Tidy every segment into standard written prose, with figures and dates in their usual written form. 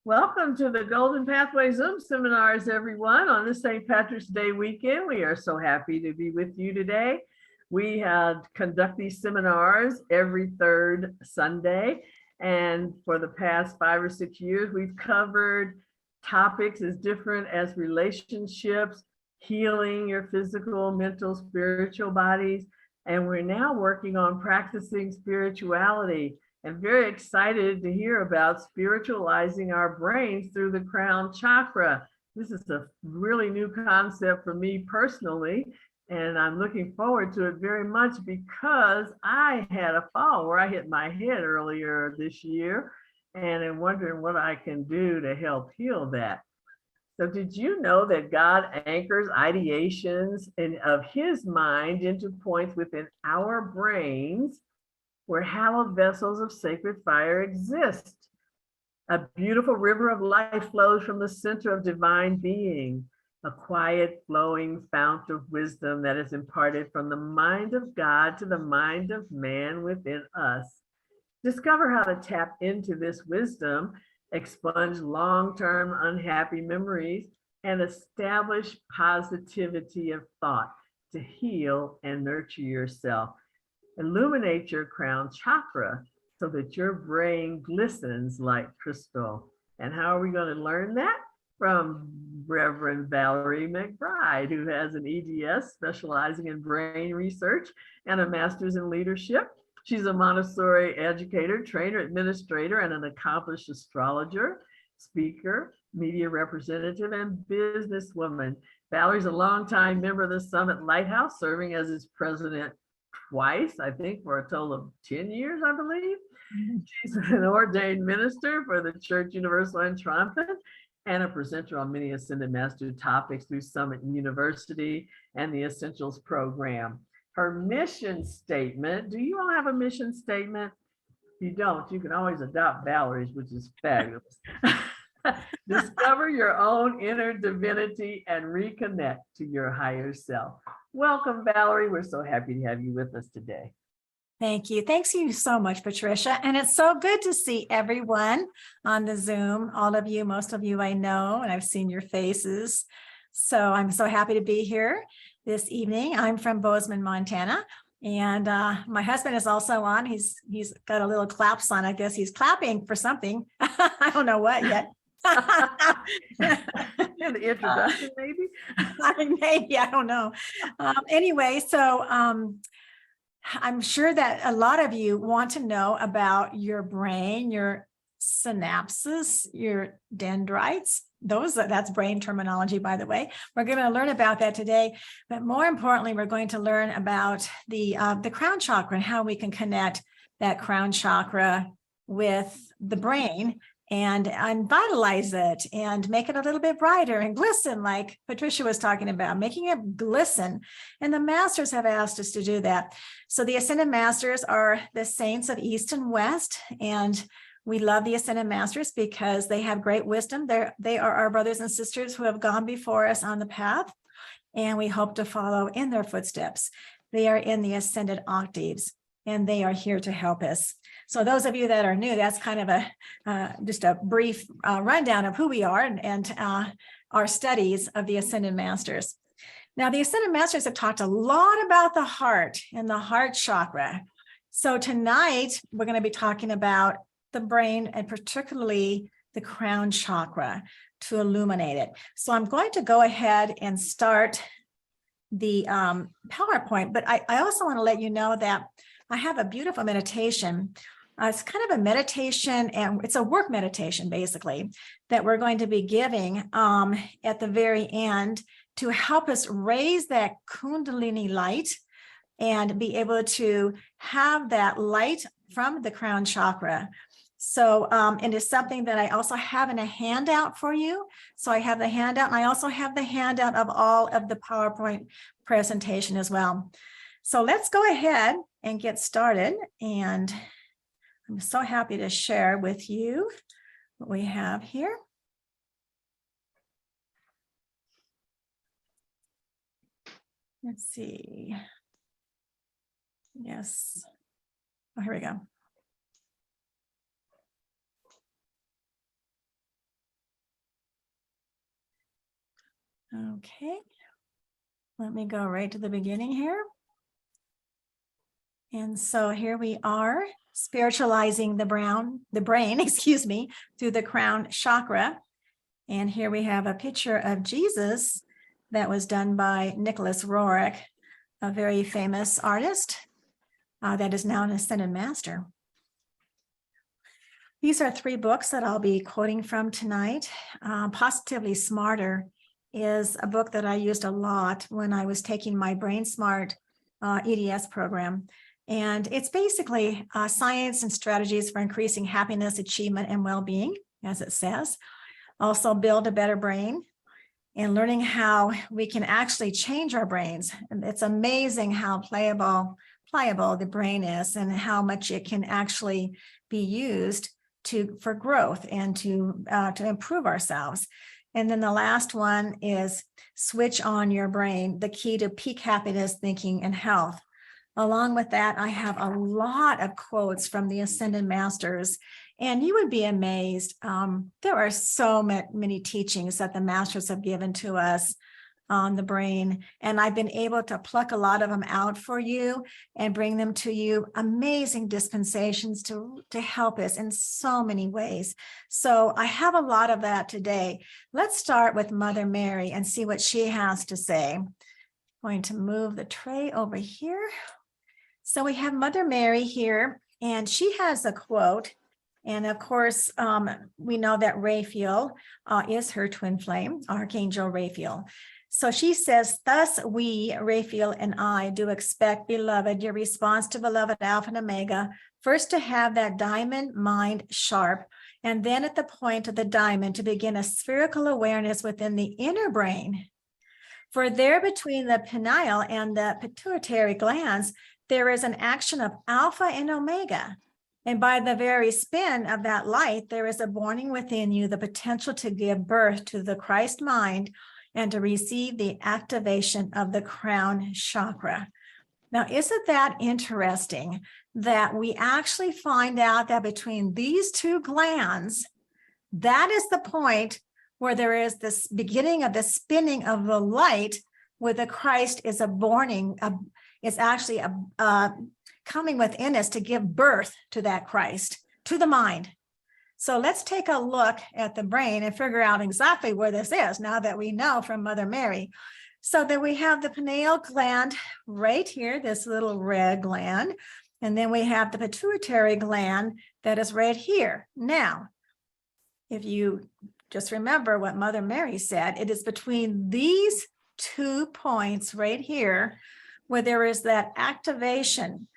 Welcome to the Golden Pathway Zoom seminars, everyone. On this St. Patrick's Day weekend, we are so happy to be with you today. We conduct these seminars every third Sunday. And for the past 5 or 6 years, we've covered topics as different as relationships, healing your physical, mental, spiritual bodies. And we're now working on practicing spirituality. And very excited to hear about spiritualizing our brains through the crown chakra. This is a really new concept for me personally, and I'm looking forward to it very much because I had a fall where I hit my head earlier this year, and I'm wondering what I can do to help heal that. So did you know that God anchors ideations of his mind into points within our brains where hallowed vessels of sacred fire exist? A beautiful river of life flows from the center of divine being, a quiet flowing fount of wisdom that is imparted from the mind of God to the mind of man within us. Discover how to tap into this wisdom, expunge long-term unhappy memories, and establish positivity of thought to heal and nurture yourself. Illuminate your crown chakra so that your brain glistens like crystal. And how are we going to learn that? From Reverend Valerie McBride, who has an EDS specializing in brain research and a master's in leadership. She's a Montessori educator, trainer, administrator, and an accomplished astrologer, speaker, media representative, and businesswoman. Valerie's a longtime member of the Summit Lighthouse, serving as its president twice, I think, for a total of 10 years, I believe. She's an ordained minister for the Church Universal and Triumphant and a presenter on many Ascended Master topics through Summit University and the Essentials program. Her mission statement, do you all have a mission statement? If you don't, you can always adopt Valerie's, which is fabulous. Discover your own inner divinity and reconnect to your higher self. Welcome, Valerie. We're so happy to have you with us today. Thank you. Thanks you so much, Patricia. And it's so good to see everyone on the Zoom. All of you, most of you I know, and I've seen your faces. So I'm so happy to be here this evening. I'm from Bozeman, Montana. And my husband is also on. He's got a little claps on. I guess he's clapping for something. I don't know what yet. The introduction, maybe? Maybe, I don't know. Anyway, so I'm sure that a lot of you want to know about your brain, your synapses, your dendrites. That's brain terminology, by the way. We're going to learn about that today. But more importantly, we're going to learn about the crown chakra and how we can connect that crown chakra with the brain and vitalize it and make it a little bit brighter and glisten, like Patricia was talking about, making it glisten. And the masters have asked us to do that. So the Ascended Masters are the saints of East and West, and we love the Ascended Masters because they have great wisdom. They are our brothers and sisters who have gone before us on the path, and we hope to follow in their footsteps. They are in the Ascended Octaves, and they are here to help us. So those of you that are new, that's kind of just a brief rundown of who we are and our studies of the Ascended Masters. Now, the Ascended Masters have talked a lot about the heart and the heart chakra. So tonight, we're going to be talking about the brain and particularly the crown chakra to illuminate it. So I'm going to go ahead and start the PowerPoint, but I also want to let you know that I have a beautiful meditation. It's kind of a meditation, and it's a work meditation, basically, that we're going to be giving at the very end to help us raise that Kundalini light and be able to have that light from the crown chakra. So it is something that I also have in a handout for you. So I have the handout, and I also have the handout of all of the PowerPoint presentation as well. So let's go ahead and get started. And I'm so happy to share with you what we have here. Let's see. Yes. Oh, here we go. Okay. Let me go right to the beginning here. And so here we are, spiritualizing the brain, excuse me, through the crown chakra. And here we have a picture of Jesus that was done by Nicholas Roerich, a very famous artist that is now an ascended master. These are 3 books that I'll be quoting from tonight. Positively Smarter is a book that I used a lot when I was taking my Brain Smart EDS program. And it's basically science and strategies for increasing happiness, achievement, and well-being, as it says. Also build a better brain and learning how we can actually change our brains. And it's amazing how pliable the brain is and how much it can actually be used for growth and to improve ourselves. And then the last one is Switch on Your Brain, the key to peak happiness, thinking, and health. Along with that, I have a lot of quotes from the Ascended Masters, and you would be amazed. There are so many teachings that the Masters have given to us on the brain, and I've been able to pluck a lot of them out for you and bring them to you. Amazing dispensations to help us in so many ways. So I have a lot of that today. Let's start with Mother Mary and see what she has to say. I'm going to move the tray over here. So we have Mother Mary here, and she has a quote. And of course, we know that Raphael is her twin flame, Archangel Raphael. So she says, thus we, Raphael and I, do expect, beloved, your response to beloved Alpha and Omega, first to have that diamond mind sharp, and then at the point of the diamond to begin a spherical awareness within the inner brain. For there between the pineal and the pituitary glands, there is an action of Alpha and Omega. And by the very spin of that light, there is a borning within you the potential to give birth to the Christ mind and to receive the activation of the crown chakra. Now, isn't that interesting that we actually find out that between these 2 glands, that is the point where there is this beginning of the spinning of the light, where the Christ is is actually coming within us to give birth to that Christ, to the mind. So let's take a look at the brain and figure out exactly where this is now that we know from Mother Mary. So then we have the pineal gland right here, this little red gland. And then we have the pituitary gland that is right here. Now, if you just remember what Mother Mary said, it is between these 2 points right here where there is that activation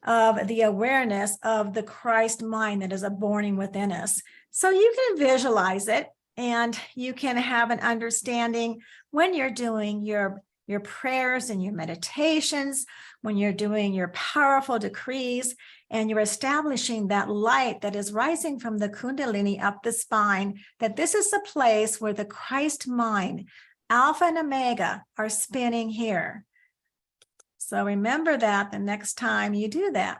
of the awareness of the Christ mind that is borning within us. So you can visualize it, and you can have an understanding when you're doing your prayers and your meditations, when you're doing your powerful decrees, and you're establishing that light that is rising from the Kundalini up the spine, that this is the place where the Christ mind, Alpha and Omega, are spinning here. So remember that the next time you do that.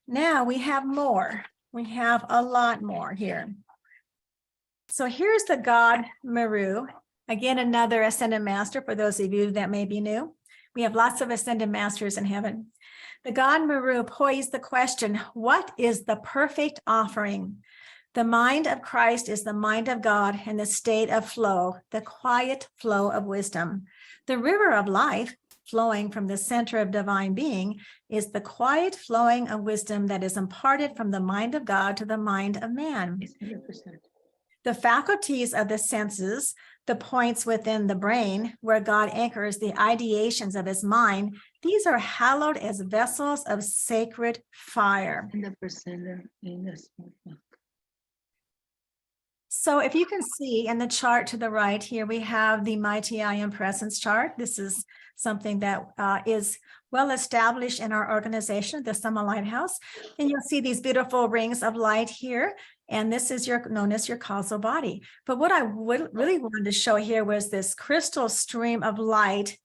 Now we have more. We have a lot more here. So here's the god Meru. Again, another Ascended Master for those of you that may be new. We have lots of Ascended Masters in heaven. The god Meru posed the question, what is the perfect offering? The mind of Christ is the mind of God in the state of flow, the quiet flow of wisdom. The river of life, flowing from the center of divine being, is the quiet flowing of wisdom that is imparted from the mind of God to the mind of man. 100%. The faculties of the senses, the points within the brain where God anchors the ideations of his mind, these are hallowed as vessels of sacred fire. 100%. So if you can see in the chart to the right here, we have the Mighty I Am Presence chart. This is something that is well established in our organization, the Summer Lighthouse. And you'll see these beautiful rings of light here. And this is known as your causal body. But what I really wanted to show here was this crystal stream of light.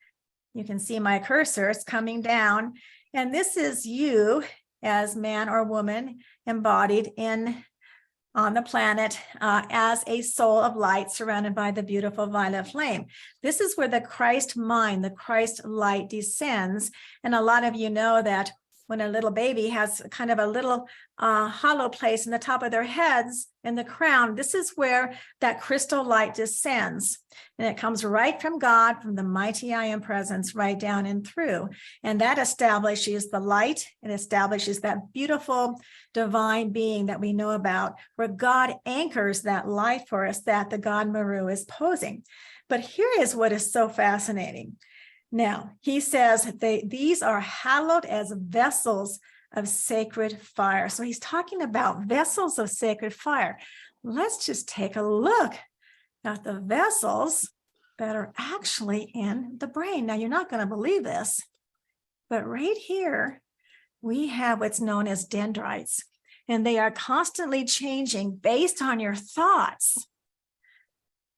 You can see my cursor, it's coming down. And this is you as man or woman embodied in on the planet as a soul of light surrounded by the beautiful violet flame. This is where the Christ mind, the Christ light descends. And a lot of you know that when a little baby has kind of a little hollow place in the top of their heads in the crown, this is where that crystal light descends. And it comes right from God, from the mighty I am presence, right down and through. And that establishes the light. It establishes that beautiful divine being that we know about, where God anchors that light for us that the God Meru is posing. But here is what is so fascinating. Now, he says these are hallowed as vessels of sacred fire. So he's talking about vessels of sacred fire. Let's just take a look at the vessels that are actually in the brain. Now, you're not going to believe this, but right here, we have what's known as dendrites, and they are constantly changing based on your thoughts.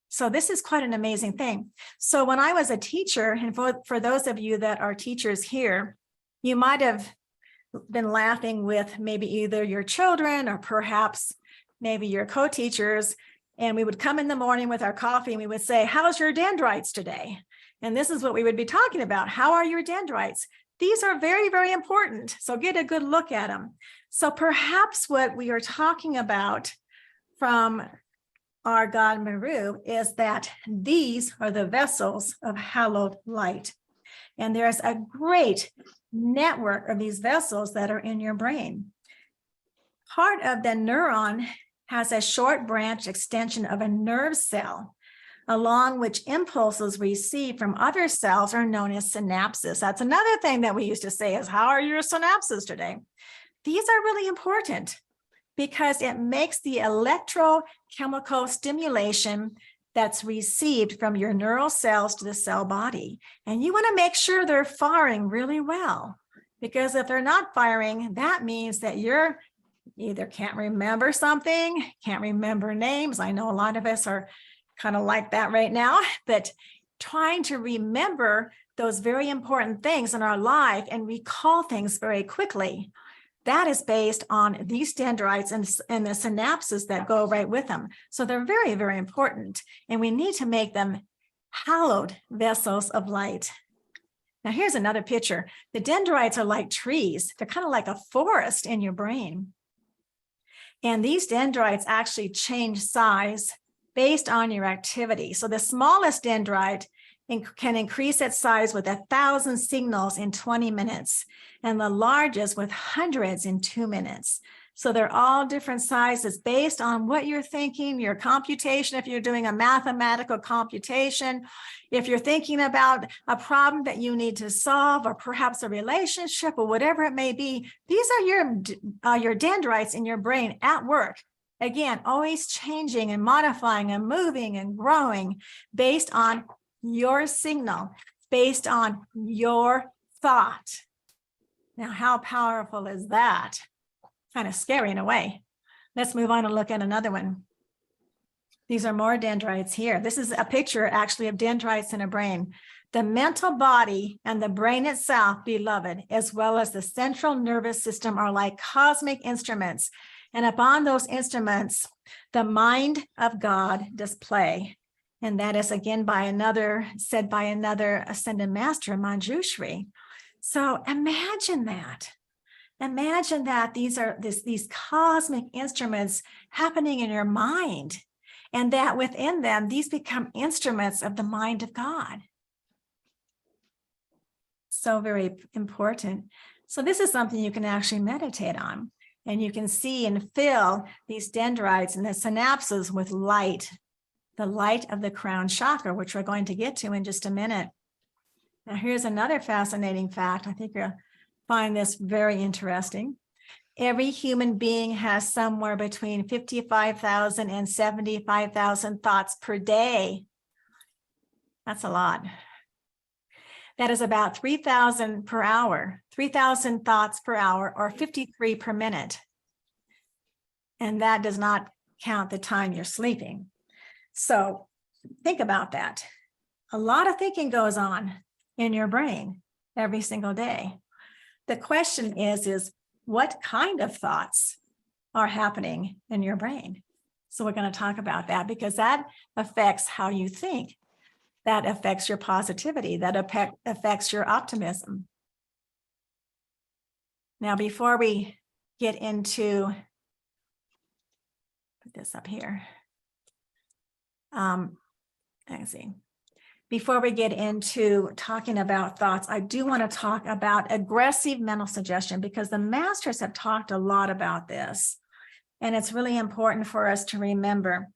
So this is quite an amazing thing. So when I was a teacher, and for those of you that are teachers here, you might have been laughing with maybe either your children or perhaps maybe your co-teachers, and we would come in the morning with our coffee and we would say, how's your dendrites today? And this is what we would be talking about. How are your dendrites? These are very, very important. So get a good look at them. So perhaps what we are talking about from our God Meru is that these are the vessels of hallowed light. And there's a great network of these vessels that are in your brain. Part of the neuron has a short branch extension of a nerve cell, along which impulses received from other cells are known as synapses. That's another thing that we used to say is, how are your synapses today? These are really important because it makes the electrochemical stimulation that's received from your neural cells to the cell body. And you want to make sure they're firing really well, because if they're not firing, that means that you're either can't remember something, can't remember names. I know a lot of us are kind of like that right now, but trying to remember those very important things in our life and recall things very quickly. That is based on these dendrites and the synapses that go right with them. So they're very, very important. And we need to make them hallowed vessels of light. Now, here's another picture. The dendrites are like trees. They're kind of like a forest in your brain. And these dendrites actually change size based on your activity. So the smallest dendrite can increase its size with 1,000 signals in 20 minutes, and the largest with hundreds in 2 minutes. So they're all different sizes based on what you're thinking, your computation, if you're doing a mathematical computation, if you're thinking about a problem that you need to solve, or perhaps a relationship, or whatever it may be. These are your dendrites in your brain at work. Again, always changing and modifying and moving and growing based on your signal, based on your thought. Now, how powerful is that? Kind of scary in a way. Let's move on and look at another one. These are more dendrites here. This is a picture actually of dendrites in a brain. The mental body and the brain itself, beloved, as well as the central nervous system, are like cosmic instruments. And upon those instruments, the mind of God does play. And that is again said by another ascended master, Manjushri. So imagine that. Imagine that these are these cosmic instruments happening in your mind, and that within them, these become instruments of the mind of God. So very important. So this is something you can actually meditate on, and you can see and fill these dendrites and the synapses with light, the light of the crown chakra, which we're going to get to in just a minute. Now, here's another fascinating fact. I think you'll find this very interesting. Every human being has somewhere between 55,000 and 75,000 thoughts per day. That's a lot. That is about 3,000 per hour, 3,000 thoughts per hour, or 53 per minute. And that does not count the time you're sleeping. So think about that. A lot of thinking goes on in your brain every single day. The question is what kind of thoughts are happening in your brain? So we're going to talk about that because that affects how you think. That affects your positivity. That affects your optimism. Now, before we get into, put this up here. Let's see. Before we get into talking about thoughts, I do want to talk about aggressive mental suggestion because the masters have talked a lot about this. And it's really important for us to remember.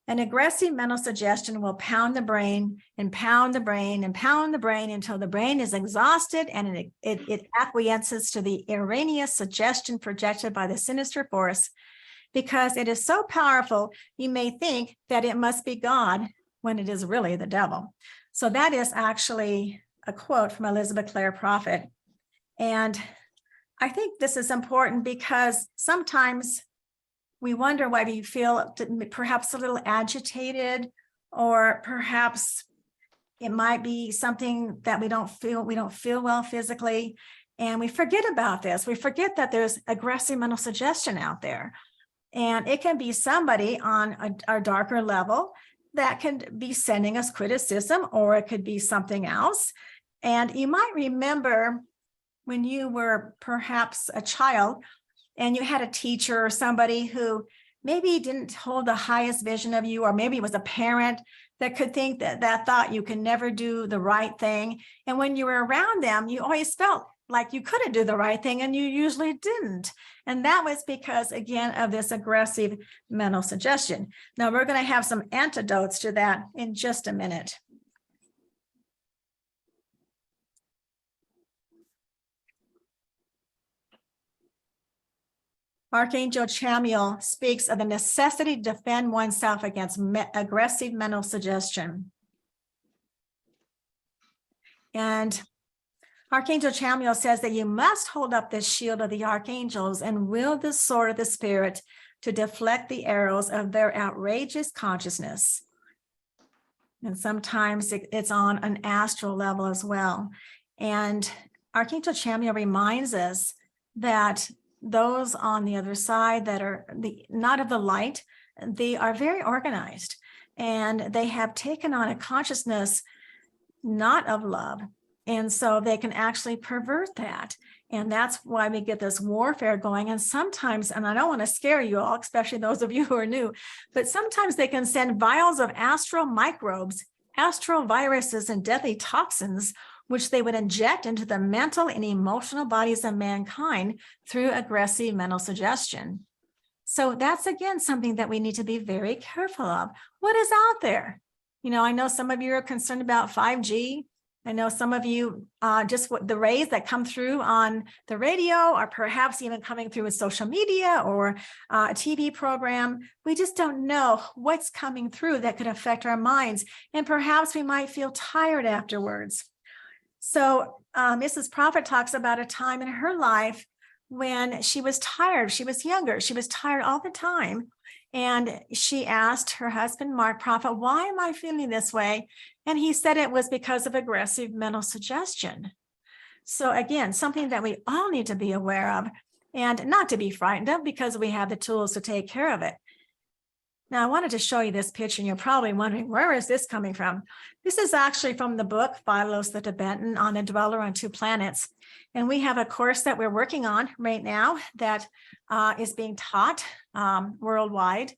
An aggressive mental suggestion will pound the brain and pound the brain and pound the brain until the brain is exhausted and it acquiesces to the erroneous suggestion projected by the sinister force. Because it is so powerful, you may think that it must be God when it is really the devil. So that is actually a quote from Elizabeth Clare Prophet. And I think this is important because sometimes we wonder why we feel perhaps a little agitated, or perhaps it might be something that we don't feel well physically. And we forget about this. We forget that there's aggressive mental suggestion out there. And it can be somebody on a darker level that can be sending us criticism, or it could be something else. And you might remember when you were perhaps a child and you had a teacher or somebody who maybe didn't hold the highest vision of you, or maybe it was a parent that could think that thought you can never do the right thing. And when you were around them, you always felt like you couldn't do the right thing, and you usually didn't. And that was because, again, of this aggressive mental suggestion. Now, we're going to have some antidotes to that in just a minute. Archangel Chamuel speaks of the necessity to defend oneself against aggressive mental suggestion. And Archangel Chamuel says that you must hold up the shield of the archangels and wield the sword of the spirit to deflect the arrows of their outrageous consciousness. And sometimes it's on an astral level as well. And Archangel Chamuel reminds us that those on the other side that are not of the light, they are very organized, and they have taken on a consciousness not of love. And so they can actually pervert that. And that's why we get this warfare going. And sometimes, and I don't want to scare you all, especially those of you who are new, but sometimes they can send vials of astral microbes, astral viruses, and deadly toxins, which they would inject into the mental and emotional bodies of mankind through aggressive mental suggestion. So that's, again, something that we need to be very careful of. What is out there? You know, I know some of you are concerned about 5G. I know some of you, just what the rays that come through on the radio, or perhaps even coming through with social media or a TV program. We just don't know what's coming through that could affect our minds. And perhaps we might feel tired afterwards. So Mrs. Prophet talks about a time in her life when she was tired. She was younger. She was tired all the time. And she asked her husband, Mark Prophet, why am I feeling this way? And he said it was because of aggressive mental suggestion. So again, something that we all need to be aware of and not to be frightened of, because we have the tools to take care of it. Now, I wanted to show you this picture, and you're probably wondering, where is this coming from? This is actually from the book, Philos the Tibetan, on a dweller on two planets. And we have a course that we're working on right now that is being taught worldwide.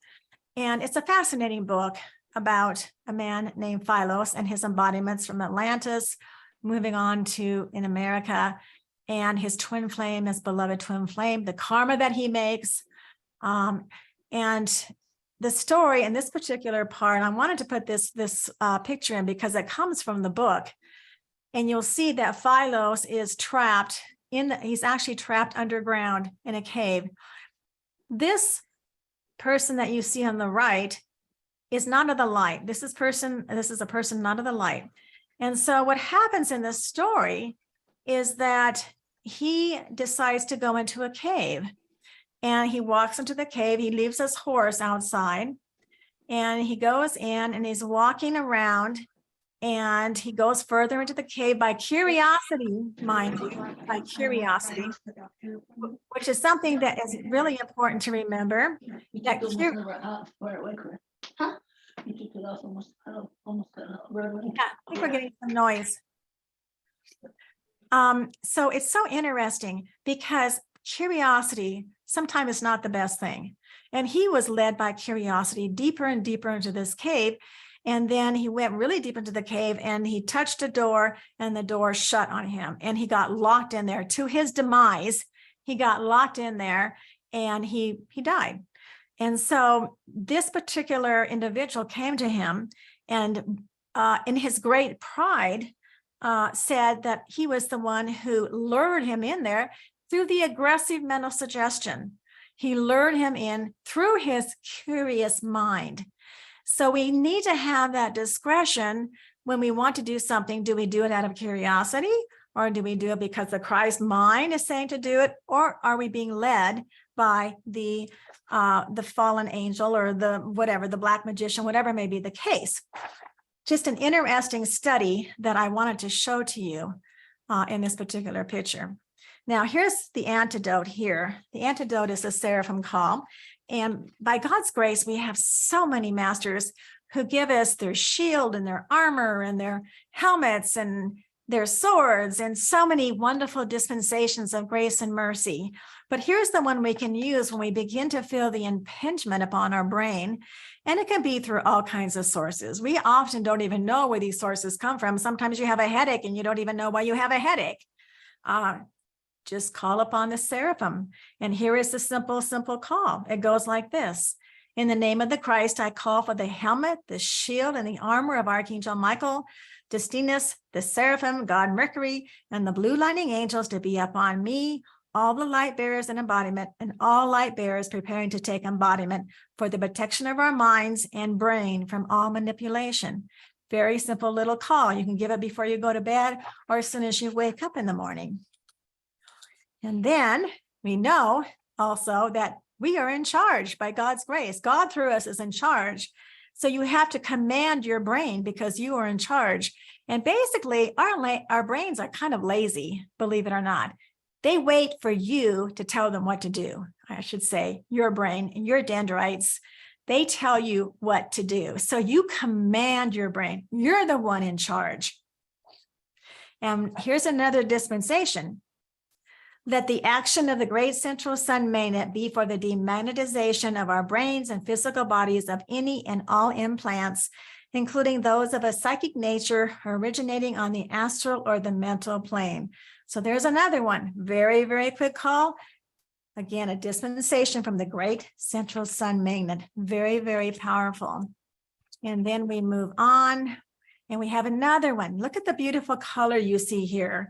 And it's a fascinating book about a man named Philos and his embodiments from Atlantis, moving on to in America, and his twin flame, his beloved twin flame, the karma that he makes. And the story in this particular part, I wanted to put this picture in because it comes from the book. And you'll see that Philos is trapped he's actually trapped underground in a cave. This person that you see on the right is not of the light. This is a person not of the light. And so what happens in this story is that he decides to go into a cave. And he walks into the cave. He leaves his horse outside, and he goes in and he's walking around, And he goes further into the cave by curiosity, mind you, by curiosity, which is something that is really important to remember. That I think we're getting some noise. So it's so interesting because curiosity sometimes is not the best thing. And he was led by curiosity deeper and deeper into this cave. And then he went really deep into the cave and he touched a door and the door shut on him and he got locked in there. To his demise, he got locked in there and he died. And so this particular individual came to him and in his great pride said that he was the one who lured him in there through the aggressive mental suggestion. He lured him in through his curious mind. So we need to have that discretion when we want to do something. Do we do it out of curiosity, or do we do it because the Christ mind is saying to do it, or are we being led by the fallen angel or the black magician, whatever may be the case? Just an interesting study that I wanted to show to you in this particular picture. Now, here's the antidote here. The antidote is the seraphim call. And by God's grace, we have so many masters who give us their shield and their armor and their helmets and their swords and so many wonderful dispensations of grace and mercy. But here's the one we can use when we begin to feel the impingement upon our brain. And it can be through all kinds of sources. We often don't even know where these sources come from. Sometimes you have a headache and you don't even know why you have a headache. Just call upon the seraphim. And here is the simple call. It goes like this. In the name of the Christ, I call for the helmet, the shield, and the armor of Archangel Michael, Destinus, the seraphim, God Mercury, and the blue lightning angels to be upon me, all the light bearers in embodiment, and all light bearers preparing to take embodiment for the protection of our minds and brain from all manipulation. Very simple little call. You can give it before you go to bed or as soon as you wake up in the morning. And then we know also that we are in charge by God's grace. God through us is in charge. So you have to command your brain because you are in charge. And basically, our brains are kind of lazy, believe it or not. They wait for you to tell them what to do. I should say your brain and your dendrites, they tell you what to do. So you command your brain. You're the one in charge. And here's another dispensation. Let the action of the great central sun magnet be for the demagnetization of our brains and physical bodies of any and all implants, including those of a psychic nature originating on the astral or the mental plane. So there's another one. Very, very quick call. Again, a dispensation from the great central sun magnet. Very, very powerful. And then we move on and we have another one. Look at the beautiful color you see here.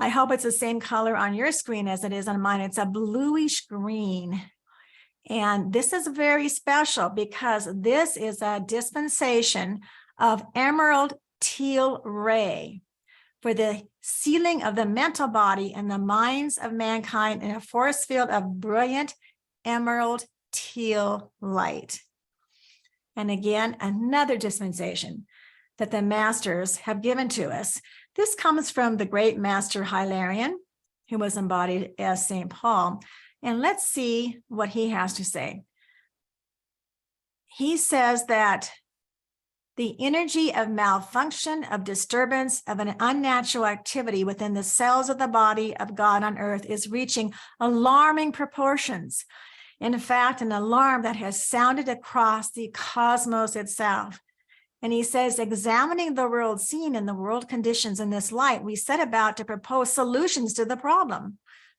I hope it's the same color on your screen as it is on mine. It's a bluish green. And this is very special because this is a dispensation of emerald teal ray for the sealing of the mental body and the minds of mankind in a force field of brilliant emerald teal light. And again, another dispensation that the masters have given to us. This comes from the great master Hilarion, who was embodied as St. Paul. And let's see what he has to say. He says that the energy of malfunction, of disturbance, of an unnatural activity within the cells of the body of God on earth is reaching alarming proportions. In fact, an alarm that has sounded across the cosmos itself. And he says, examining the world scene and the world conditions in this light, we set about to propose solutions to the problem.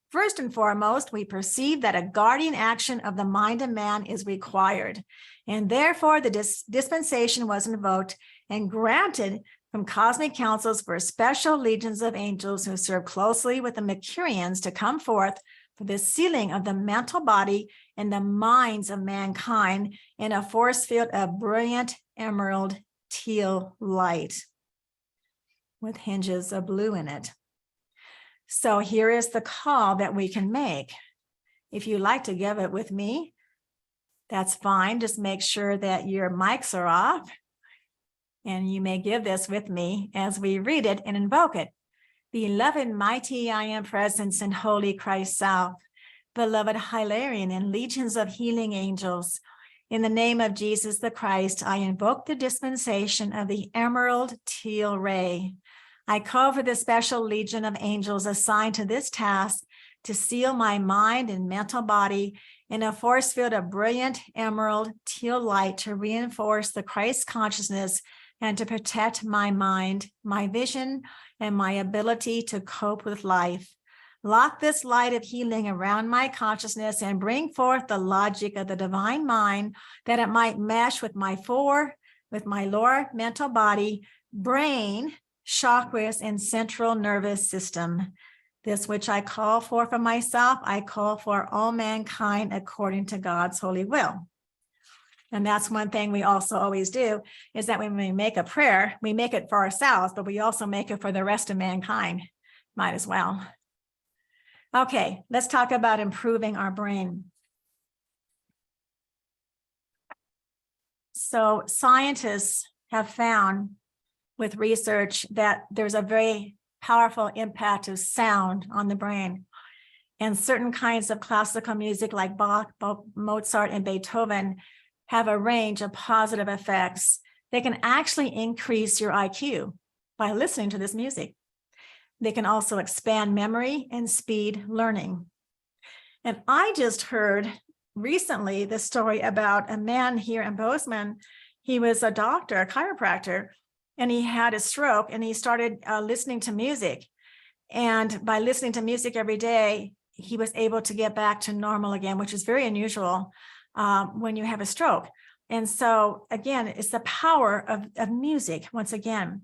First and foremost, we perceive that a guardian action of the mind of man is required. And therefore, the dispensation was invoked and granted from cosmic councils for special legions of angels who serve closely with the Mercurians to come forth for the sealing of the mental body and the minds of mankind in a force field of brilliant emerald teal light with hinges of blue in it. So here is the call that we can make. If you like to give it with me, that's fine. Just make sure that your mics are off. And you may give this with me as we read it and invoke it. Beloved, mighty I am presence in holy Christ self, beloved Hilarion and legions of healing angels, in the name of Jesus the Christ, I invoke the dispensation of the emerald teal ray. I call for the special legion of angels assigned to this task to seal my mind and mental body in a force field of brilliant emerald teal light to reinforce the Christ consciousness and to protect my mind, my vision, and my ability to cope with life. Lock this light of healing around my consciousness and bring forth the logic of the divine mind that it might mesh with my lower mental body, brain, chakras, and central nervous system. This which I call for myself, I call for all mankind according to God's holy will. And that's one thing we also always do, is that when we make a prayer, we make it for ourselves, but we also make it for the rest of mankind. Might as well. Okay, let's talk about improving our brain. So scientists have found with research that there's a very powerful impact of sound on the brain. And certain kinds of classical music like Bach, Mozart, and Beethoven have a range of positive effects. They can actually increase your IQ by listening to this music. They can also expand memory and speed learning. And I just heard recently the story about a man here in Bozeman. He was a doctor, a chiropractor, and he had a stroke and he started listening to music. And by listening to music every day, he was able to get back to normal again, which is very unusual when you have a stroke. And so again, it's the power of music once again.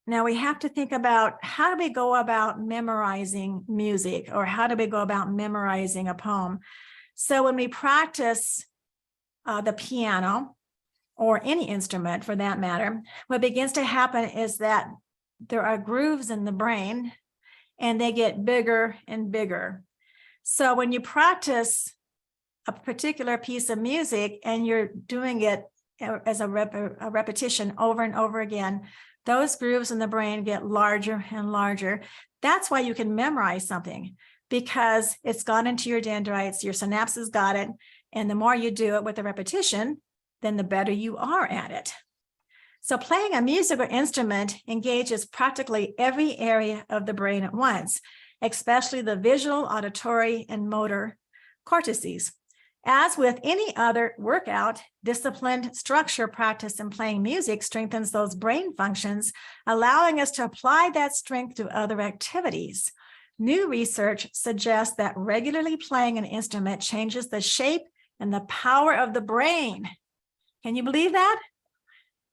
Now we have to think about, how do we go about memorizing music, or how do we go about memorizing a poem? So when we practice the piano or any instrument for that matter, what begins to happen is that there are grooves in the brain and they get bigger and bigger. So when you practice a particular piece of music and you're doing it as a repetition over and over again, those grooves in the brain get larger and larger. That's why you can memorize something, because it's gone into your dendrites, your synapses got it. And the more you do it with the repetition, then the better you are at it. So playing a musical instrument engages practically every area of the brain at once, especially the visual, auditory, and motor cortices. As with any other workout, disciplined structure practice in playing music strengthens those brain functions, allowing us to apply that strength to other activities. New research suggests that regularly playing an instrument changes the shape and the power of the brain. Can you believe that?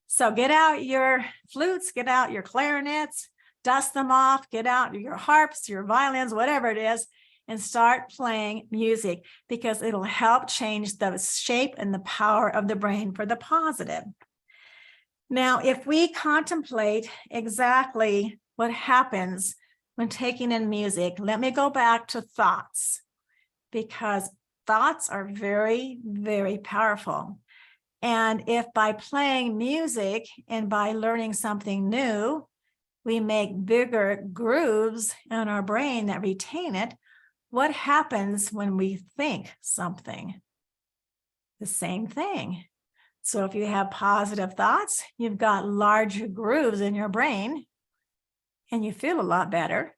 So get out your flutes, get out your clarinets, dust them off, get out your harps, your violins, whatever it is, and start playing music, because it'll help change the shape and the power of the brain for the positive. Now, if we contemplate exactly what happens when taking in music, let me go back to thoughts, because thoughts are very, very powerful. And if by playing music and by learning something new, we make bigger grooves in our brain that retain it, what happens when we think something? The same thing. So if you have positive thoughts, you've got larger grooves in your brain and you feel a lot better.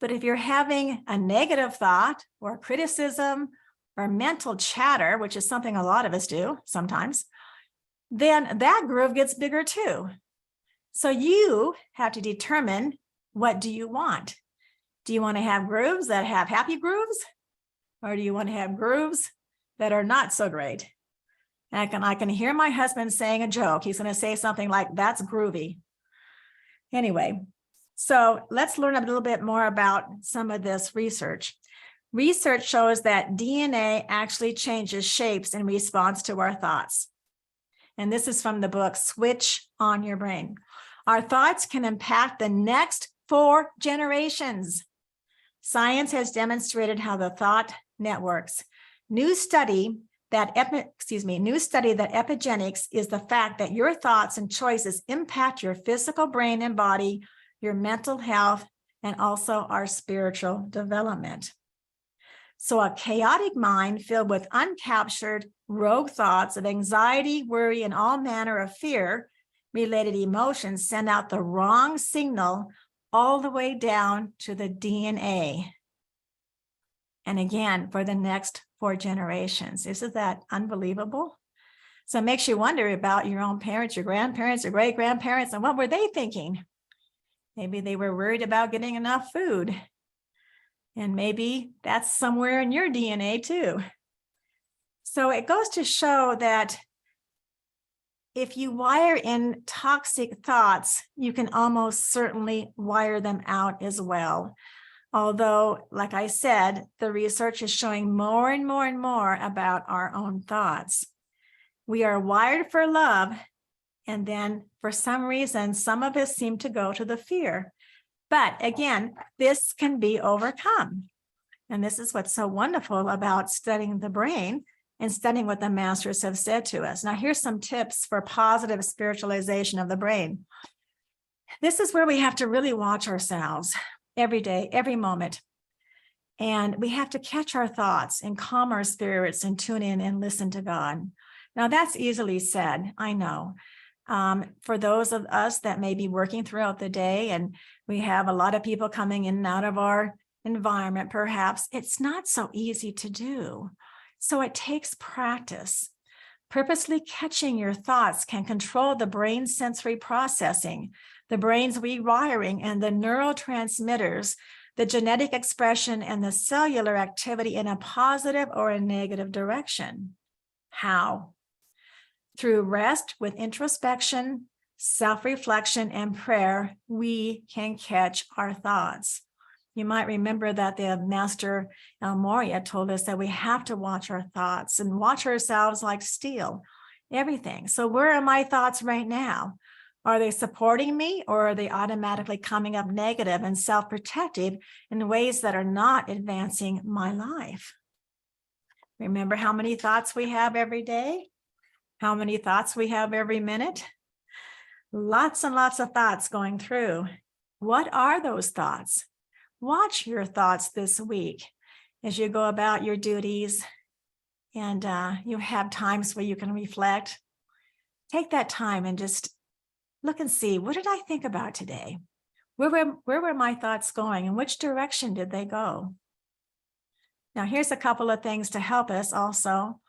But if you're having a negative thought or criticism or mental chatter, which is something a lot of us do sometimes, then that groove gets bigger too. So you have to determine, what do you want? Do you want to have grooves that have happy grooves? Or do you want to have grooves that are not so great? And I can hear my husband saying a joke. He's going to say something like, that's groovy. Anyway, so let's learn a little bit more about some of this research. Research shows that DNA actually changes shapes in response to our thoughts. And this is from the book, Switch on Your Brain. Our thoughts can impact the next 4 generations. Science has demonstrated how the thought networks. New study that epigenetics is the fact that your thoughts and choices impact your physical brain and body, your mental health, and also our spiritual development. So a chaotic mind filled with uncaptured rogue thoughts of anxiety, worry, and all manner of fear-related emotions send out the wrong signal all the way down to the DNA. And again, for the next 4 generations. Isn't that unbelievable? So it makes you wonder about your own parents, your grandparents, your great-grandparents, and what were they thinking? Maybe they were worried about getting enough food. And maybe that's somewhere in your DNA too. So it goes to show that if you wire in toxic thoughts, you can almost certainly wire them out as well. Although, like I said, the research is showing more and more and more about our own thoughts. We are wired for love, and then for some reason, some of us seem to go to the fear. But again, this can be overcome. And this is what's so wonderful about studying the brain and studying what the masters have said to us. Now, here's some tips for positive spiritualization of the brain. This is where we have to really watch ourselves every day, every moment. And we have to catch our thoughts and calm our spirits and tune in and listen to God. Now, that's easily said, I know. For those of us that may be working throughout the day and we have a lot of people coming in and out of our environment, perhaps it's not so easy to do. So it takes practice. Purposely catching your thoughts can control the brain's sensory processing, the brain's rewiring, and the neurotransmitters, the genetic expression, and the cellular activity in a positive or a negative direction. How? Through rest with introspection, self-reflection, and prayer, we can catch our thoughts. You might remember that the master El Moria told us that we have to watch our thoughts and watch ourselves like steel, everything. So where are my thoughts right now? Are they supporting me, or are they automatically coming up negative and self-protective in ways that are not advancing my life? Remember how many thoughts we have every day? How many thoughts we have every minute? Lots and lots of thoughts going through. What are those thoughts? Watch your thoughts this week as you go about your duties, and you have times where you can reflect. Take that time and just look and see, what did I think about today? Where were my thoughts going, and which direction did they go? Now, here's a couple of things to help us also.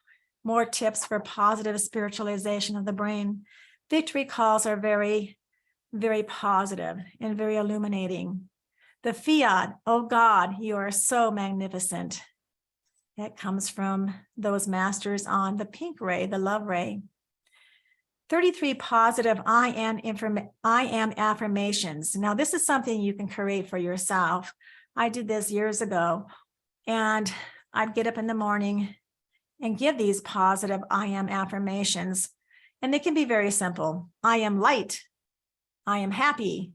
More tips for positive spiritualization of the brain. Victory calls are very, very positive and very illuminating. The fiat, oh God, you are so magnificent. That comes from those masters on the pink ray, the love ray. 33 positive I am affirmations. Now, this is something you can create for yourself. I did this years ago, and I'd get up in the morning and give these positive I am affirmations. And they can be very simple. I am light. I am happy.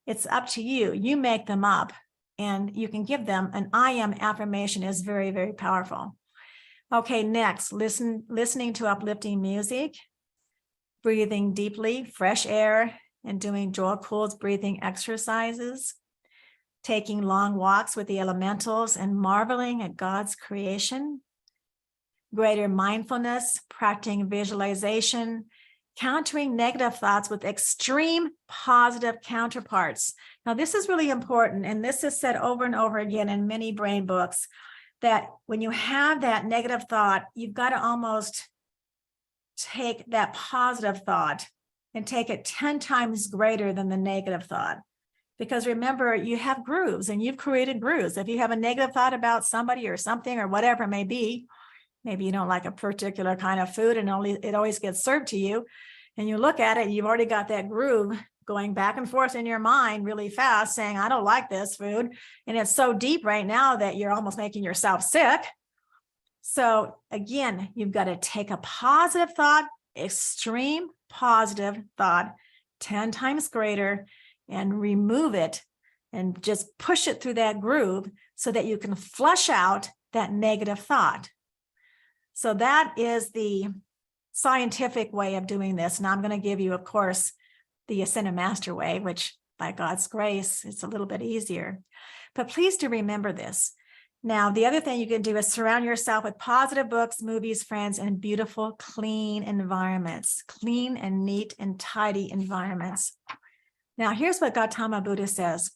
It's up to you. You make them up, and you can give them an I am affirmation is very, very powerful. Okay, next, listening to uplifting music, breathing deeply, fresh air, and doing Joel Kuhl's breathing exercises, taking long walks with the elementals and marveling at God's creation, greater mindfulness, practicing visualization, countering negative thoughts with extreme positive counterparts. Now, this is really important, and this is said over and over again in many brain books, that when you have that negative thought, you've got to almost take that positive thought and take it 10 times greater than the negative thought. Because remember, you have grooves, and you've created grooves. If you have a negative thought about somebody or something or whatever it may be, maybe you don't like a particular kind of food and it always gets served to you, and you look at it, you've already got that groove going back and forth in your mind really fast saying, I don't like this food. And it's so deep right now that you're almost making yourself sick. So again, you've got to take a positive thought, extreme positive thought, 10 times greater, and remove it and just push it through that groove so that you can flush out that negative thought. So that is the scientific way of doing this. And I'm going to give you, of course, the Ascended Master way, which by God's grace, it's a little bit easier. But please do remember this. Now, the other thing you can do is surround yourself with positive books, movies, friends, and beautiful, clean environments, clean and neat and tidy environments. Now, here's what Gautama Buddha says.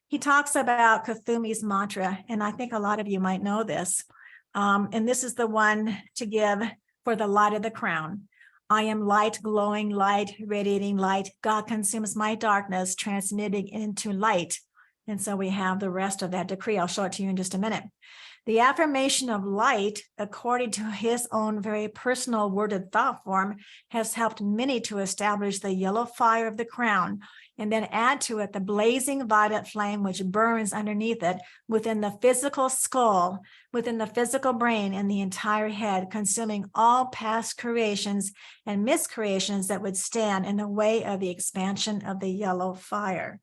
He talks about Kuthumi's mantra, and I think a lot of you might know this. And this is the one to give for the light of the crown. I am light, glowing light, radiating light. God consumes my darkness, transmitting into light. And so we have the rest of that decree. I'll show it to you in just a minute. The affirmation of light, according to his own very personal worded thought form, has helped many to establish the yellow fire of the crown, and then add to it the blazing violet flame which burns underneath it within the physical skull, within the physical brain, and the entire head, consuming all past creations and miscreations that would stand in the way of the expansion of the yellow fire.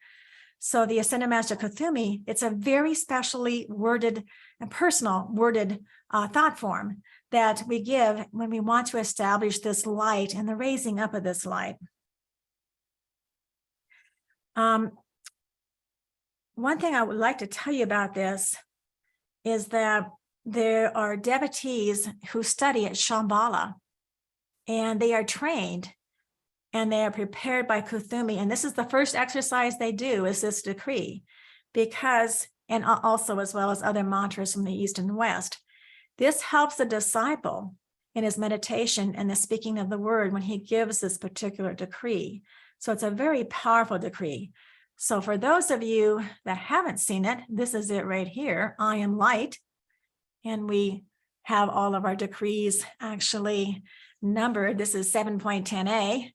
So the Ascended Master Kuthumi, it's a very specially worded and personal worded thought form that we give when we want to establish this light and the raising up of this light. One thing I would like to tell you about this is that there are devotees who study at Shambhala, and they are trained and they are prepared by Kuthumi. And this is the first exercise they do, is this decree, because, and also as well as other mantras from the East and West, this helps the disciple in his meditation and the speaking of the word when he gives this particular decree. So it's a very powerful decree. So for those of you that haven't seen it, this is it right here. I am light. And we have all of our decrees actually numbered. This is 7.10a.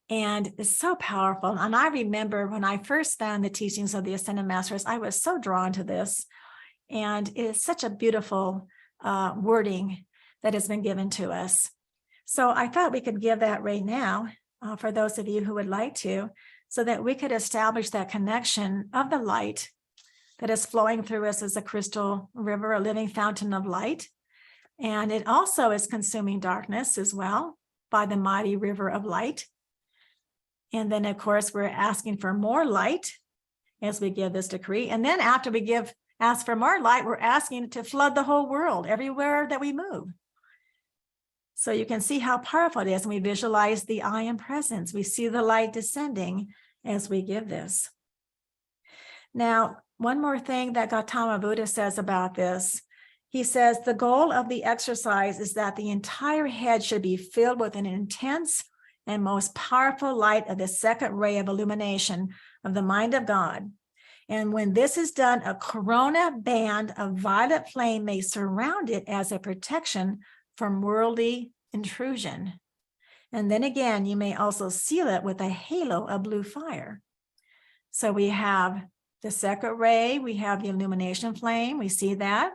And it's so powerful. And I remember when I first found the teachings of the Ascended Masters, I was so drawn to this. And it's such a beautiful wording that has been given to us. So I thought we could give that right now for those of you who would like to, so that we could establish that connection of the light that is flowing through us as a crystal river, a living fountain of light. And it also is consuming darkness as well by the mighty river of light. And then, of course, we're asking for more light as we give this decree. And then after we ask for more light, we're asking to flood the whole world everywhere that we move. So you can see how powerful it is. And we visualize the I am presence. We see the light descending as we give this. Now, one more thing that Gautama Buddha says about this. He says the goal of the exercise is that the entire head should be filled with an intense and most powerful light of the second ray of illumination of the mind of God. And when this is done, a corona band of violet flame may surround it as a protection from worldly intrusion. And then again, you may also seal it with a halo of blue fire. So we have the second ray, we have the illumination flame, we see that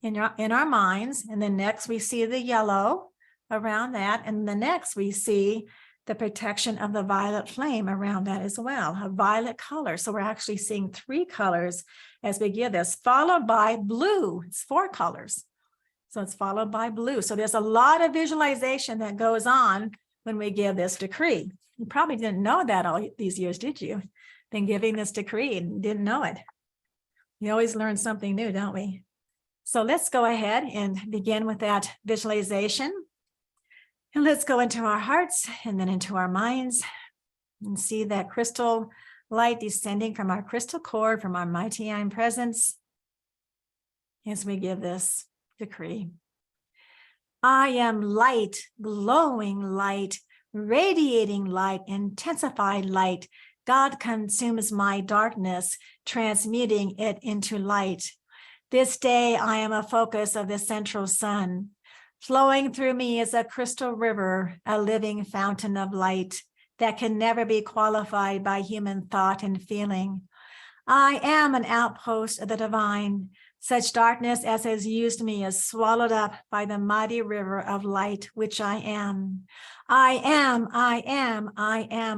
in our minds. And then next we see the yellow around that. And the next we see the protection of the violet flame around that as well, a violet color. So we're actually seeing 3 colors as we give this, followed by blue. It's 4 colors. So it's followed by blue. So there's a lot of visualization that goes on when we give this decree. You probably didn't know that all these years, did you? Been giving this decree and didn't know it. You always learn something new, don't we? So let's go ahead and begin with that visualization. And let's go into our hearts and then into our minds and see that crystal light descending from our crystal cord, from our mighty I am presence, as we give this decree. I am light, glowing light, radiating light, intensified light. God consumes my darkness, transmuting it into light. This day I am a focus of the central sun. Flowing through me is a crystal river, a living fountain of light that can never be qualified by human thought and feeling. I am an outpost of the divine. Such darkness as has used me is swallowed up by the mighty river of light, which I am. I am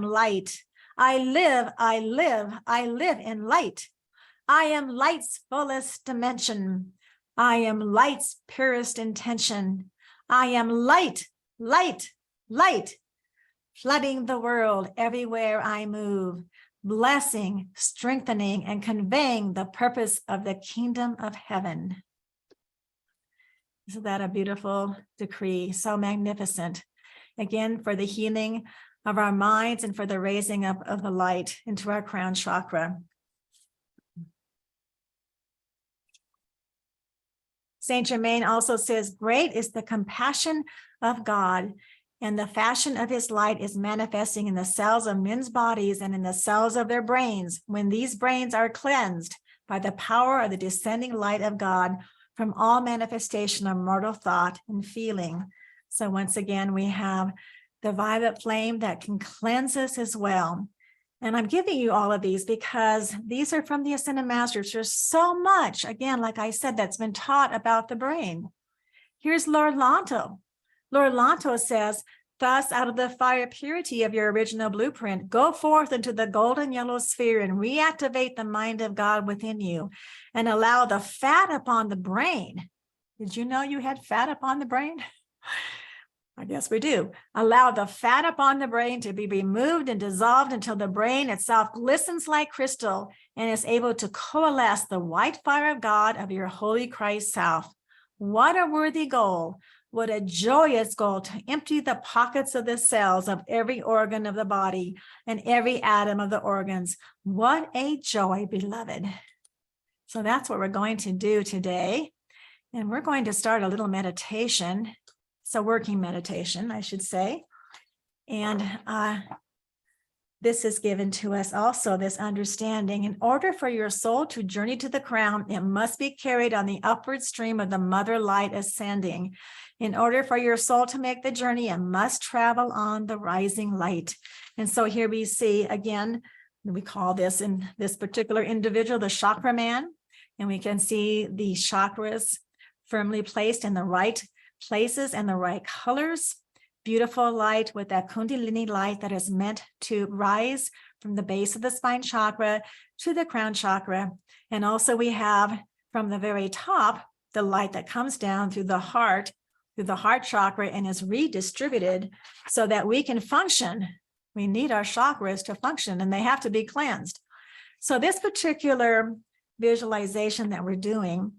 light. I live in light. I am light's fullest dimension. I am light's purest intention. I am light, light, light, flooding the world everywhere I move, blessing, strengthening, and conveying the purpose of the kingdom of heaven. Isn't that a beautiful decree? So magnificent. Again, for the healing of our minds and for the raising up of the light into our crown chakra. Saint Germain also says, great is the compassion of God, and the fashion of his light is manifesting in the cells of men's bodies and in the cells of their brains, when these brains are cleansed by the power of the descending light of God from all manifestation of mortal thought and feeling. So once again, we have the violet flame that can cleanse us as well. And I'm giving you all of these because these are from the Ascended Masters. There's so much, again, like I said, that's been taught about the brain. Here's Lord Lanto. Lord Lanto says, thus, out of the fire purity of your original blueprint, go forth into the golden yellow sphere and reactivate the mind of God within you and allow the fat upon the brain. Did you know you had fat upon the brain? I guess we do. Allow the fat upon the brain to be removed and dissolved until the brain itself glistens like crystal and is able to coalesce the white fire of God of your holy Christ self. What a worthy goal. What a joyous goal to empty the pockets of the cells of every organ of the body and every atom of the organs. What a joy, beloved. So that's what we're going to do today. And we're going to start a little meditation. It's a working meditation, I should say. And this is given to us also, this understanding. In order for your soul to journey to the crown, it must be carried on the upward stream of the mother light ascending. In order for your soul to make the journey, it must travel on the rising light. And so here we see, again, we call this, in this particular individual, the chakra man. And we can see the chakras firmly placed in the right places and the right colors. Beautiful light with that kundalini light that is meant to rise from the base of the spine chakra to the crown chakra. And also we have from the very top, the light that comes down through the heart chakra and is redistributed so that we can function. We need our chakras to function and they have to be cleansed. So this particular visualization that we're doing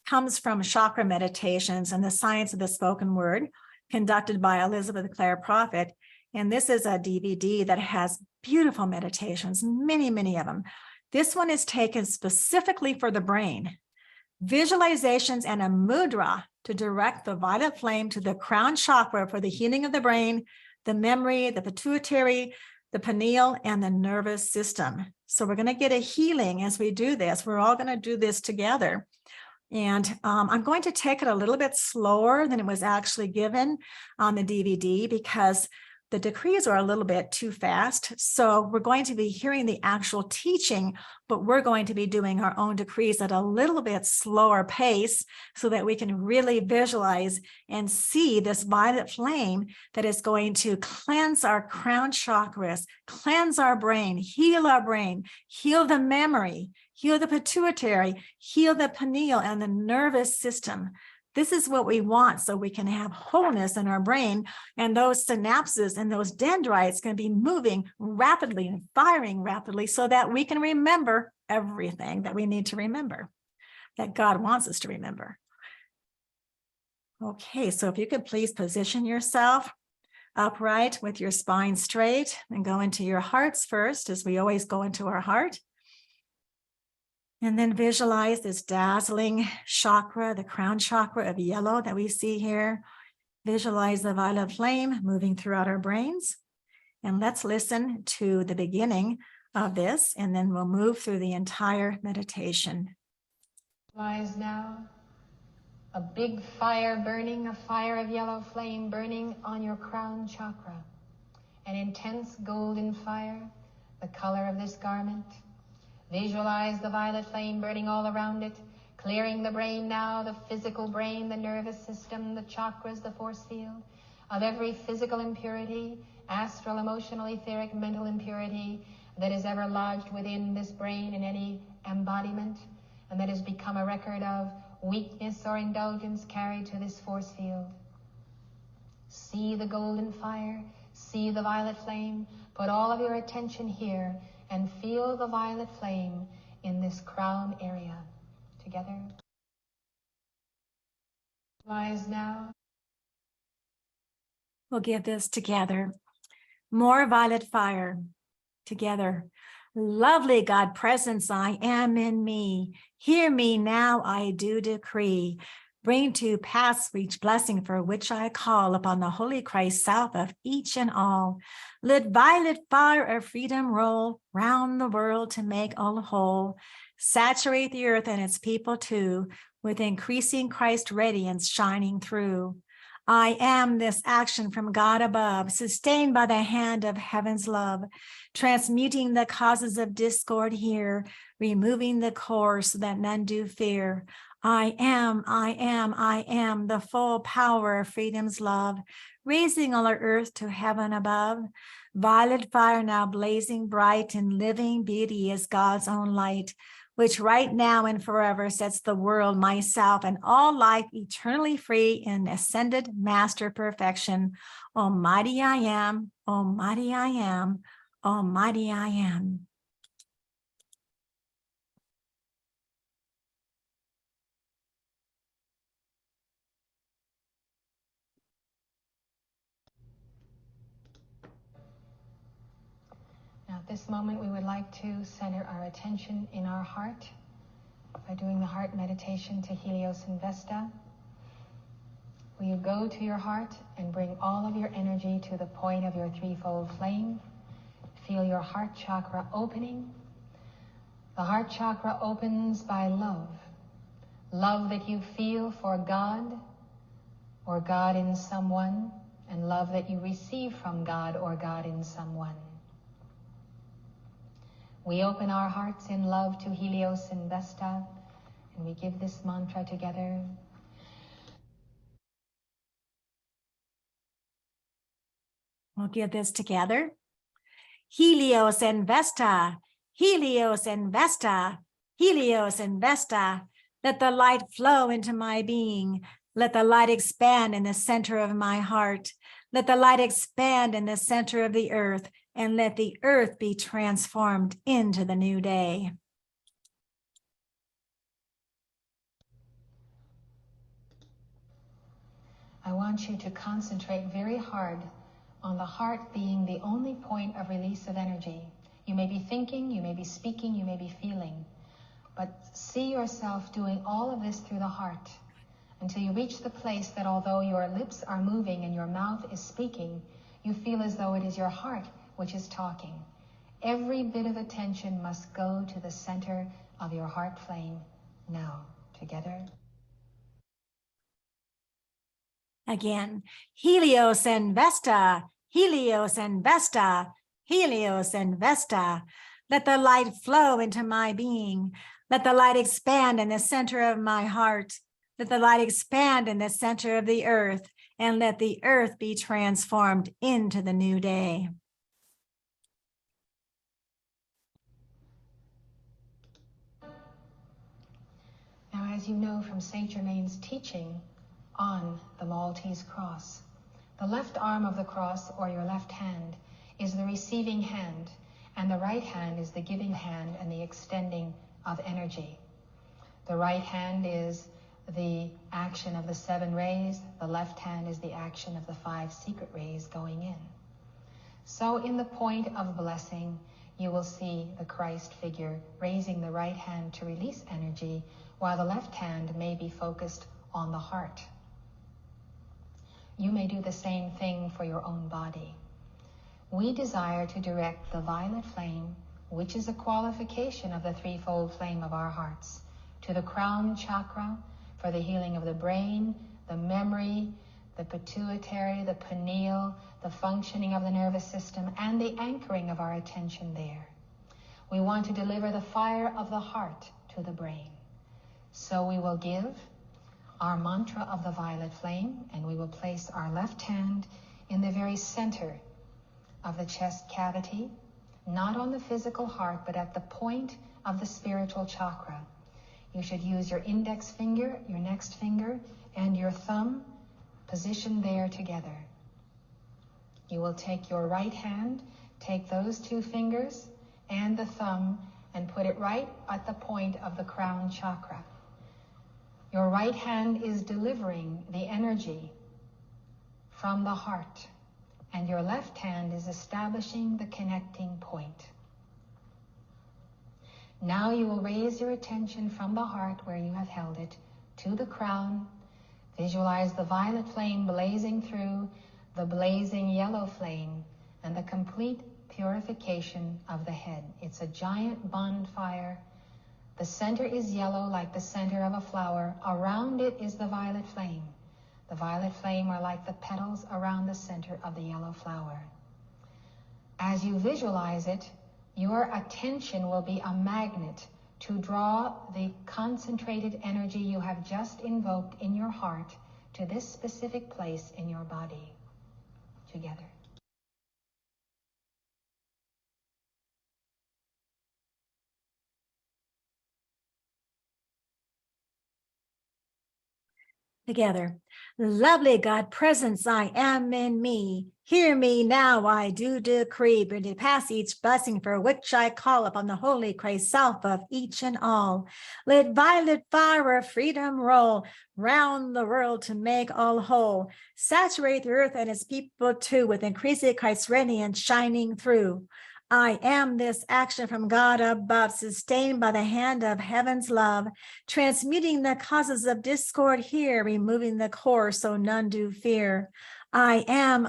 comes from chakra meditations and the science of the spoken word, conducted by Elizabeth Clare Prophet. And this is a DVD that has beautiful meditations, many, many of them. This one is taken specifically for the brain. Visualizations and a mudra to direct the violet flame to the crown chakra for the healing of the brain, the memory, the pituitary, the pineal, and the nervous system. So we're going to get a healing as we do this. We're all going to do this together. And I'm going to take it a little bit slower than it was actually given on the DVD because the decrees are a little bit too fast. So we're going to be hearing the actual teaching, but we're going to be doing our own decrees at a little bit slower pace so that we can really visualize and see this violet flame that is going to cleanse our crown chakras, cleanse our brain, heal the memory, heal the pituitary, heal the pineal and the nervous system. This is what we want so we can have wholeness in our brain, and those synapses and those dendrites can be moving rapidly and firing rapidly so that we can remember everything that we need to remember, that God wants us to remember. Okay, so if you could please position yourself upright with your spine straight and go into your hearts first, as we always go into our heart. And then visualize this dazzling chakra, the crown chakra of yellow that we see here. Visualize the violet flame moving throughout our brains. And let's listen to the beginning of this, and then we'll move through the entire meditation. Visualize now a big fire burning, a fire of yellow flame burning on your crown chakra. An intense golden fire, the color of this garment. Visualize the violet flame burning all around it, clearing the brain now, the physical brain, the nervous system, the chakras, the force field, of every physical impurity, astral, emotional, etheric, mental impurity that is ever lodged within this brain in any embodiment, and that has become a record of weakness or indulgence carried to this force field. See the golden fire, see the violet flame. Put all of your attention here and feel the violet flame in this crown area. Together. Rise now. We'll give this together. More violet fire together. Lovely God presence, I am in me. Hear me now, I do decree. Bring to pass each blessing for which I call upon the Holy Christ south of each and all. Let violet fire of freedom roll round the world to make all whole. Saturate the earth and its people too, with increasing Christ radiance shining through. I am this action from God above, sustained by the hand of heaven's love, transmuting the causes of discord here, removing the core so that none do fear. I am the full power of freedom's love, raising all our earth to heaven above. Violet fire now blazing bright in living beauty is God's own light, which right now and forever sets the world, myself, and all life eternally free in ascended master perfection. Almighty I am, almighty I am, almighty I am. Now at this moment, we would like to center our attention in our heart by doing the heart meditation to Helios and Vesta. Will you go to your heart and bring all of your energy to the point of your threefold flame? Feel your heart chakra opening. The heart chakra opens by love. Love that you feel for God or God in someone, and love that you receive from God or God in someone. We open our hearts in love to Helios and Vesta, and we give this mantra together. We'll give this together. Helios and Vesta, Helios and Vesta, Helios and Vesta. Let the light flow into my being. Let the light expand in the center of my heart. Let the light expand in the center of the earth, and let the earth be transformed into the new day. I want you to concentrate very hard on the heart being the only point of release of energy. You may be thinking, you may be speaking, you may be feeling, but see yourself doing all of this through the heart until you reach the place that although your lips are moving and your mouth is speaking, you feel as though it is your heart which is talking. Every bit of attention must go to the center of your heart flame now. Together. Again, Helios and Vesta, Helios and Vesta, Helios and Vesta. Let the light flow into my being. Let the light expand in the center of my heart. Let the light expand in the center of the earth, and let the earth be transformed into the new day. Now, as you know from Saint Germain's teaching on the Maltese cross, the left arm of the cross, or your left hand, is the receiving hand, and the right hand is the giving hand and the extending of energy. The right hand is the action of the 7 rays. The left hand is the action of the 5 secret rays going in. So in the point of blessing, you will see the Christ figure raising the right hand to release energy, while the left hand may be focused on the heart. You may do the same thing for your own body. We desire to direct the violet flame, which is a qualification of the threefold flame of our hearts, to the crown chakra for the healing of the brain, the memory, the pituitary, the pineal, the functioning of the nervous system, and the anchoring of our attention there. We want to deliver the fire of the heart to the brain. So we will give our mantra of the violet flame, and we will place our left hand in the very center of the chest cavity, not on the physical heart, but at the point of the spiritual chakra. You should use your index finger, your next finger, and your thumb positioned there together. You will take your right hand, take those two fingers and the thumb, and put it right at the point of the crown chakra. Your right hand is delivering the energy from the heart, and your left hand is establishing the connecting point. Now you will raise your attention from the heart where you have held it to the crown. Visualize the violet flame blazing through the blazing yellow flame and the complete purification of the head. It's a giant bonfire. The center is yellow like the center of a flower. Around it is the violet flame. The violet flame are like the petals around the center of the yellow flower. As you visualize it, your attention will be a magnet to draw the concentrated energy you have just invoked in your heart to this specific place in your body. Together. Together. Lovely God presence, I am in me. Hear me now, I do decree. Bring to pass each blessing for which I call upon the Holy Christ self of each and all. Let violet fire of freedom roll round the world to make all whole. Saturate the earth and its people too with increasing Christ's radiance shining through. I am this action from God above, sustained by the hand of heaven's love, transmuting the causes of discord here, removing the core so none do fear. I am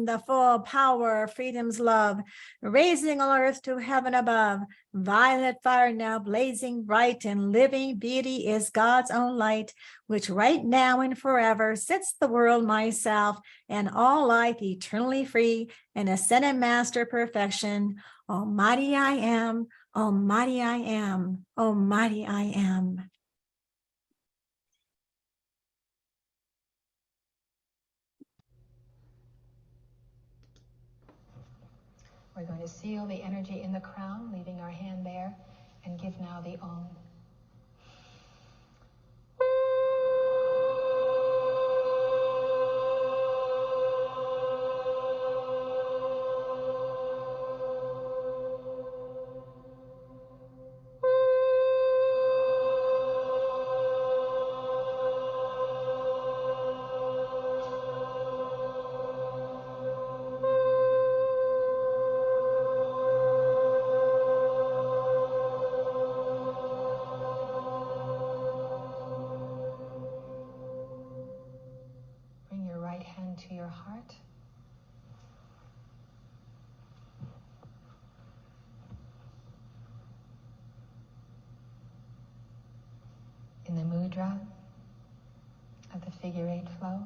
the full power of freedom's love, raising all earth to heaven above. Violet fire now blazing bright, and living beauty is God's own light, which right now and forever sets the world myself and all life eternally free and ascended master perfection. Almighty I am, almighty I am, almighty I am. We're going to seal the energy in the crown, leaving our hand there, and give now the Om. To your heart. In the mudra of the figure eight flow.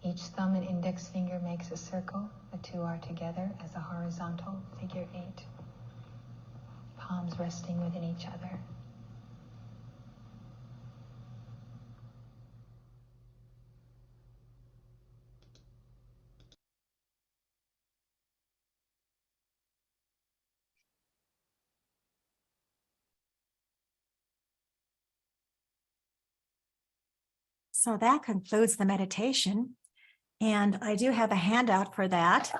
Each thumb and index finger makes a circle. The two are together as a horizontal figure eight. Palms resting within each other. So that concludes the meditation. And I do have a handout for that.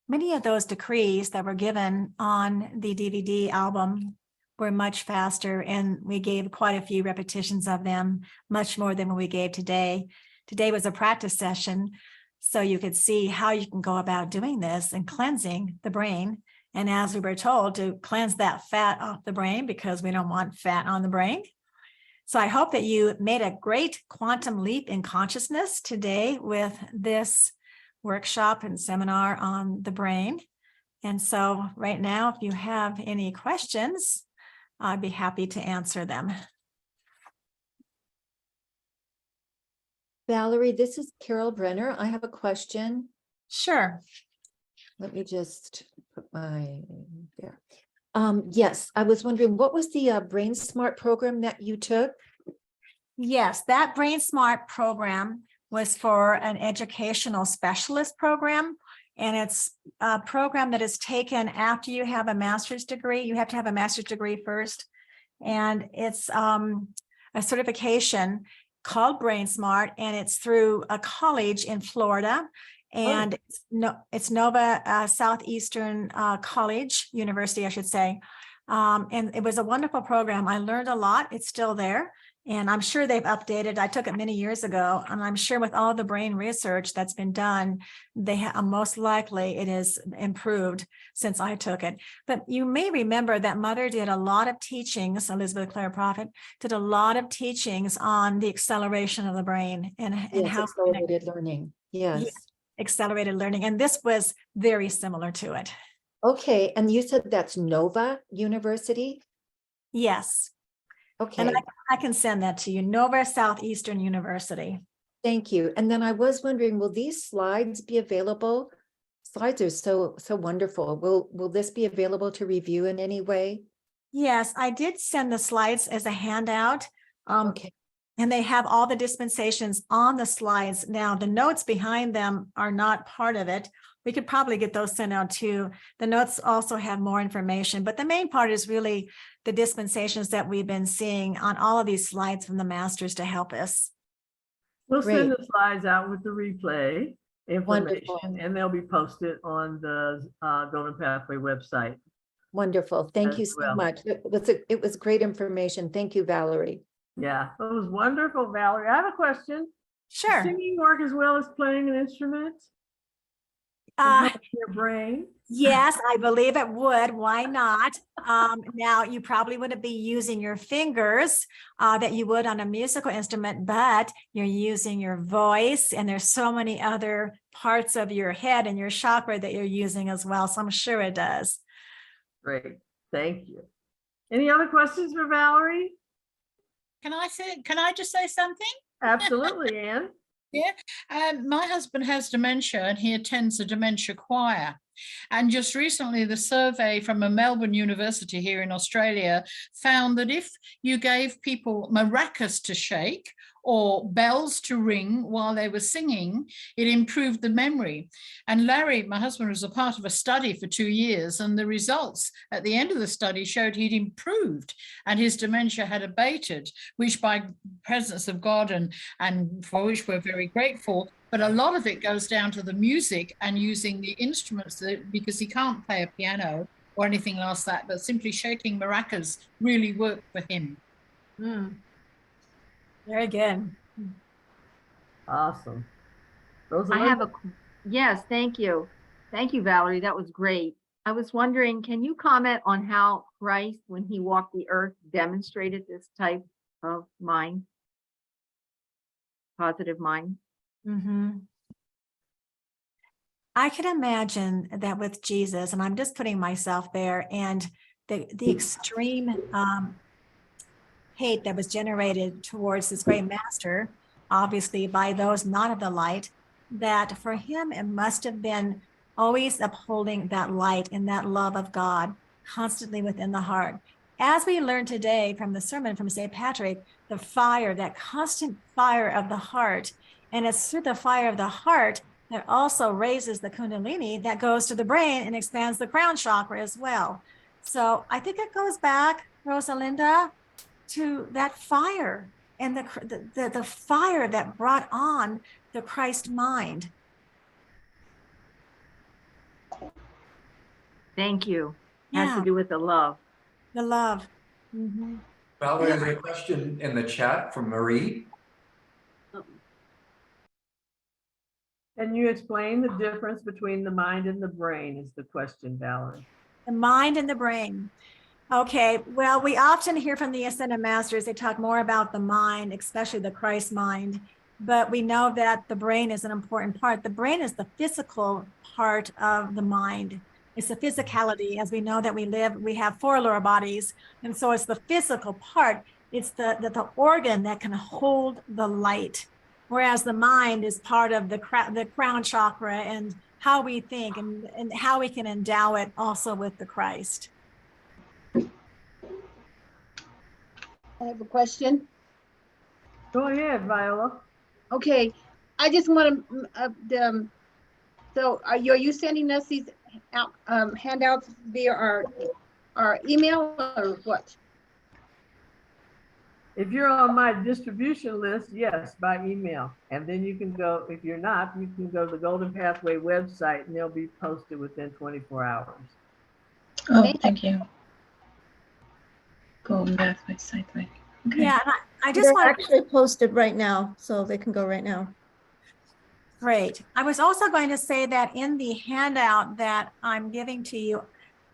Many of those decrees that were given on the DVD album were much faster, and we gave quite a few repetitions of them, much more than we gave today. Today was a practice session, so you could see how you can go about doing this and cleansing the brain. And as we were told, to cleanse that fat off the brain, because we don't want fat on the brain. So I hope that you made a great quantum leap in consciousness today with this workshop and seminar on the brain. And so right now, if you have any questions, I'd be happy to answer them. Valerie, this is Carol Brenner. I have a question. Sure. Let me just put my there. Yes, I was wondering, what was the Brain Smart program that you took? Yes, that Brain Smart program was for an educational specialist program. And it's a program that is taken after you have a master's degree. You have to have a master's degree first. And it's a certification called Brain Smart, and it's through a college in Florida. And it's Nova Southeastern College, University, I should say. And it was a wonderful program. I learned a lot. It's still there. And I'm sure they've updated. I took it many years ago, and I'm sure with all the brain research that's been done, they most likely it is improved since I took it. But you may remember that Mother did a lot of teachings, Elizabeth Clare Prophet did a lot of teachings on the acceleration of the brain and how accelerated learning. Yes. Yeah, accelerated learning. And this was very similar to it. Okay. And you said that's Nova University? Yes. Okay. And I can send that to you, Nova Southeastern University. Thank you. And then I was wondering, will these slides be available? Slides are so wonderful. Will this be available to review in any way? Yes, I did send the slides as a handout. Okay. And they have all the dispensations on the slides. Now, the notes behind them are not part of it. We could probably get those sent out too. The notes also have more information, but the main part is really the dispensations that we've been seeing on all of these slides from the masters to help us. We'll Great. send the slides out with the replay information, Wonderful. and they'll be posted on the Golden Pathway website. Wonderful. Thank you as so well. much. It was great information. Thank you, Valerie. Yeah, it was wonderful, Valerie. I have a question. Sure. Singing work as well as playing an instrument? Your brain? Yes, I believe it would. Why not? Now, you probably wouldn't be using your fingers that you would on a musical instrument, but you're using your voice, and there's so many other parts of your head and your chakra that you're using as well. So I'm sure it does. Great, thank you. Any other questions for Valerie? Can I just say something? Absolutely, Anne. Yeah, my husband has dementia, and he attends a dementia choir. And just recently, the survey from a Melbourne university here in Australia found that if you gave people maracas to shake or bells to ring while they were singing, it improved the memory. And Larry, my husband, was a part of a study for 2 years, and the results at the end of the study showed he'd improved and his dementia had abated, which by presence of God and for which we're very grateful. But a lot of it goes down to the music and using the instruments because he can't play a piano or anything like that, but simply shaking maracas really worked for him. Very good. Awesome. Yes, thank you. Thank you, Valerie. That was great. I was wondering, can you comment on how Christ, when he walked the earth, demonstrated this type of mind, positive mind? I can imagine that with Jesus, and I'm just putting myself there, and the extreme hate that was generated towards this great master, obviously by those not of the light, that for him it must have been always upholding that light and that love of God constantly within the heart. As we learned today from the sermon from St. Patrick, the fire, that constant fire of the heart, and it's through the fire of the heart that also raises the Kundalini that goes to the brain and expands the crown chakra as well. So I think it goes back, Rosalinda, to that fire and the fire that brought on the Christ mind. Thank you. Has Yeah, to do with the love. the love. Valerie, there's a question in the chat from Marie. Can you explain the difference between the mind and the brain is the question, Valerie. The mind and the brain. Okay, well, we often hear from the Ascended Masters, they talk more about the mind, especially the Christ mind, but we know that the brain is an important part. The brain is the physical part of the mind. It's the physicality. As we know that we have 4 lower bodies, and so it's the physical part. It's the organ that can hold the light, whereas the mind is part of the crown chakra and how we think and how we can endow it also with the Christ. I have a question. Go ahead, Viola. Okay, I just want to, so are you sending us these handouts via our email or what? If you're on my distribution list, yes, by email. And then you can go, if you're not, you can go to the Golden Pathway website and they'll be posted within 24 hours. Oh, thank you. Golden Pathway site link. Okay. Yeah, and I just They're want to, actually posted right now, so they can go right now. great. I was also going to say that in the handout that I'm giving to you,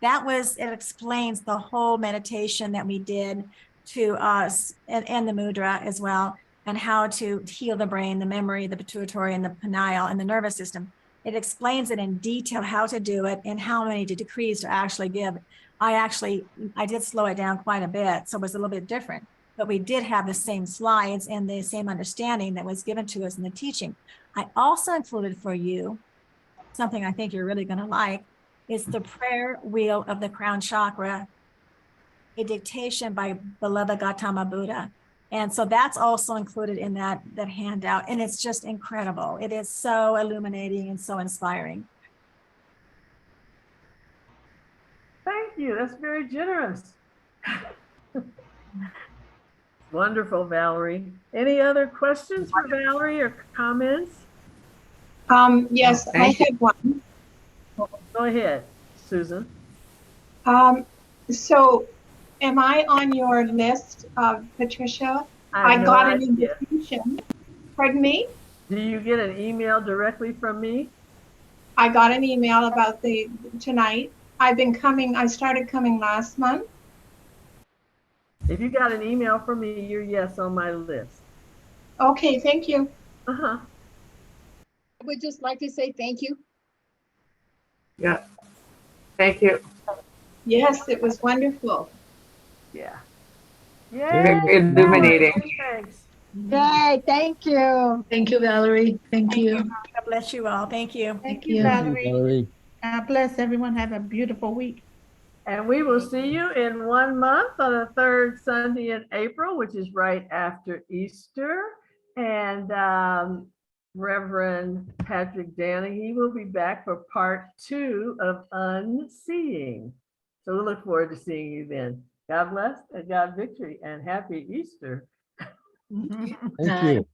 it explains the whole meditation that we did to us and the mudra as well, and how to heal the brain, the memory, the pituitary and the pineal and the nervous system. It explains it in detail how to do it and how many decrees to actually give. I did slow it down quite a bit, so it was a little bit different, but we did have the same slides and the same understanding that was given to us in the teaching. I also included for you something I think you're really going to like. It's the prayer wheel of the crown chakra, a dictation by beloved Gautama Buddha. And so that's also included in that handout. And it's just incredible. It is so illuminating and so inspiring. Thank you. That's very generous. Wonderful, Valerie. Any other questions for Valerie or comments? Yes, I had one. Go ahead, Susan. So am I on your list, Patricia? I have no got an idea. invitation. Pardon me? Do you get an email directly from me? I got an email about tonight. I've been coming, I started coming last month. If you got an email from me, you're yes on my list. Okay, thank you. Uh-huh. I would just like to say thank you. Yeah. Thank you. Yes, it was wonderful. Yeah. Yeah. Illuminating. Thanks. Yay, thank you. Thank you, Valerie. Thank you. God bless you all. Thank you. Thank you. Valerie. God bless everyone. Have a beautiful week. And we will see you in 1 month on the 3rd Sunday in April, which is right after Easter. And Reverend Patrick Danahy will be back for part 2 of Unseeing. So we look forward to seeing you then. God bless and God victory and happy Easter. Thank you.